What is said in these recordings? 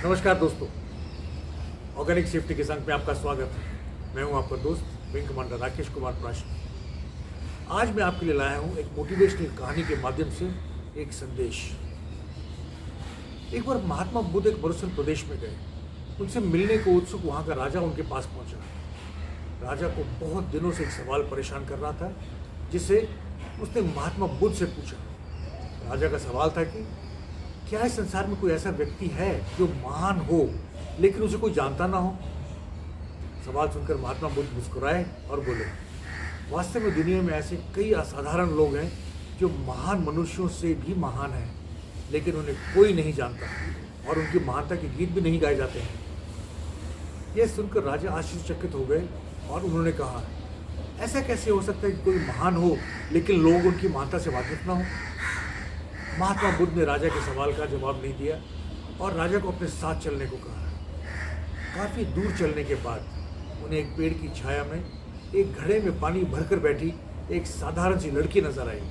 नमस्कार दोस्तों, organic safety के संग में आपका स्वागत है। मैं हूं आपका दोस्त विंग कमांडर राकेश कुमार प्राशर। आज मैं आपके लिए लाया हूं एक मोटिवेशनल कहानी के माध्यम से एक संदेश। एक बार महात्मा बुद्ध एक मरुस्थल प्रदेश में गए। उनसे मिलने को उत्सुक वहां का राजा उनके पास पहुंचा। राजा को बहुत दिनों से एक सवाल परेशान कर रहा था, जिसे उसने महात्मा बुद्ध से पूछा। राजा का सवाल था कि क्या इस संसार में कोई ऐसा व्यक्ति है जो महान हो लेकिन उसे कोई जानता ना हो। सवाल सुनकर महात्मा बुद्ध मुस्कुराए और बोले, वास्तव में दुनिया में ऐसे कई असाधारण लोग हैं जो महान मनुष्यों से भी महान हैं, लेकिन उन्हें कोई नहीं जानता और उनकी महानता के गीत भी नहीं गाए जाते हैं। यह सुनकर राजा आश्चर्यचकित हो गए और उन्होंने कहा, ऐसा कैसे हो सकता है कि कोई महान हो लेकिन लोग उनकी महानता से वाकिफ ना हो। महात्मा बुद्ध ने राजा के सवाल का जवाब नहीं दिया और राजा को अपने साथ चलने को कहा। काफ़ी दूर चलने के बाद उन्हें एक पेड़ की छाया में एक घड़े में पानी भरकर बैठी एक साधारण सी लड़की नजर आई।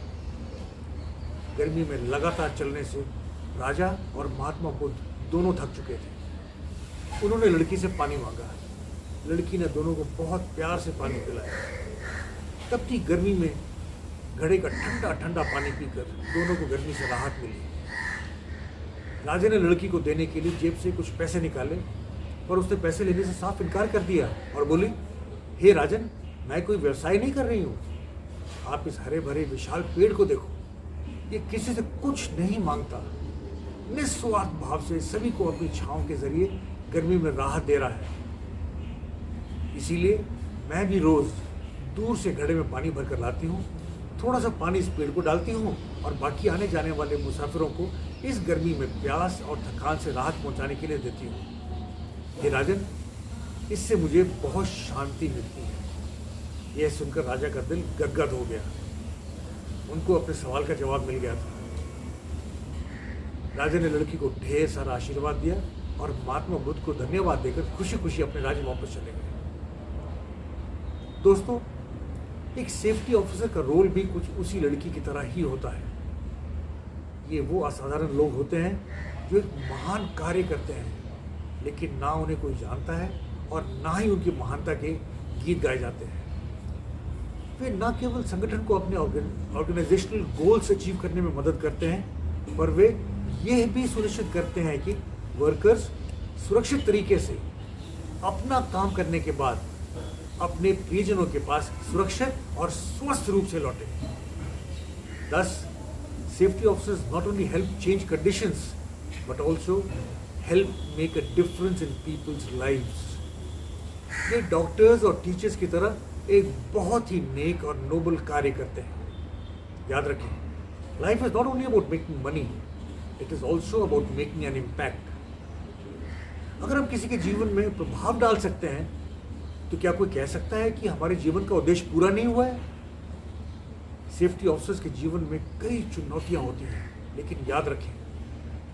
गर्मी में लगातार चलने से राजा और महात्मा बुद्ध दोनों थक चुके थे। उन्होंने लड़की से पानी मांगा। लड़की ने दोनों को बहुत प्यार से पानी पिलाया। तब की गर्मी में घड़े का ठंडा ठंडा पानी पीकर दोनों को गर्मी से राहत मिली। राजा ने लड़की को देने के लिए जेब से कुछ पैसे निकाले, पर उसने पैसे लेने से साफ इनकार कर दिया और बोली, हे राजन, मैं कोई व्यवसाय नहीं कर रही हूँ। आप इस हरे भरे विशाल पेड़ को देखो, ये किसी से कुछ नहीं मांगता, निस्वार्थ भाव से सभी को अपनी छांव के जरिए गर्मी में राहत दे रहा है। इसीलिए मैं भी रोज दूर से घड़े में पानी भरकर लाती हूँ, थोड़ा सा पानी इस पेड़ को डालती हूँ और बाकी आने जाने वाले मुसाफिरों को इस गर्मी में प्यास और थकान से राहत पहुँचाने के लिए देती हूँ। हे राजन, इससे मुझे बहुत शांति मिलती है। यह सुनकर राजा का दिल गदगद हो गया। उनको अपने सवाल का जवाब मिल गया था। राजा ने लड़की को ढेर सारा आशीर्वाद दिया और महात्मा बुद्ध को धन्यवाद देकर खुशी खुशी अपने राज्य वापस चले गए। दोस्तों, एक सेफ्टी ऑफिसर का रोल भी कुछ उसी लड़की की तरह ही होता है। ये वो असाधारण लोग होते हैं जो एक महान कार्य करते हैं, लेकिन ना उन्हें कोई जानता है और ना ही उनकी महानता के गीत गाए जाते हैं। वे न केवल संगठन को अपने ऑर्गेनाइजेशनल गोल्स अचीव करने में मदद करते हैं, पर वे यह भी सुनिश्चित करते हैं कि वर्कर्स सुरक्षित तरीके से अपना काम करने के बाद अपने प्रियजनों के पास सुरक्षित और स्वस्थ रूप से लौटे। Thus, safety officers not only help change conditions, but also help make a difference in people's lives. ये डॉक्टर्स और टीचर्स की तरह एक बहुत ही नेक और नोबल कार्य करते हैं। याद रखें, life is not only about making money, it is also about making an impact. अगर हम किसी के जीवन में प्रभाव डाल सकते हैं, तो क्या कोई कह सकता है कि हमारे जीवन का उद्देश्य पूरा नहीं हुआ है? सेफ्टी ऑफिसर्स के जीवन में कई चुनौतियां होती हैं, लेकिन याद रखें,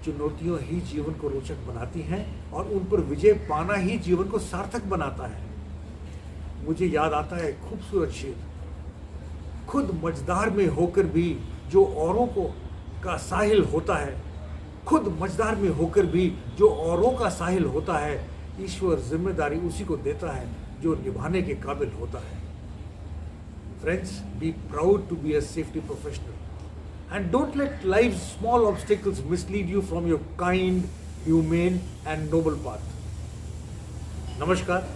चुनौतियां ही जीवन को रोचक बनाती हैं और उन पर विजय पाना ही जीवन को सार्थक बनाता है। मुझे याद आता है खूबसूरत शेर, खुद मझदार में होकर भी जो औरों को का साहिल होता है, खुद मझदार में होकर भी जो औरों का साहिल होता है, ईश्वर जिम्मेदारी उसी को देता है जो निभाने के काबिल होता है। Friends, be proud to be a safety professional and don't let life's small obstacles mislead you from your kind, humane and noble path. नमस्कार,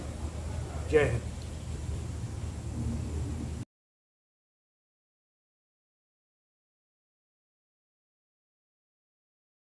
जय हिंद।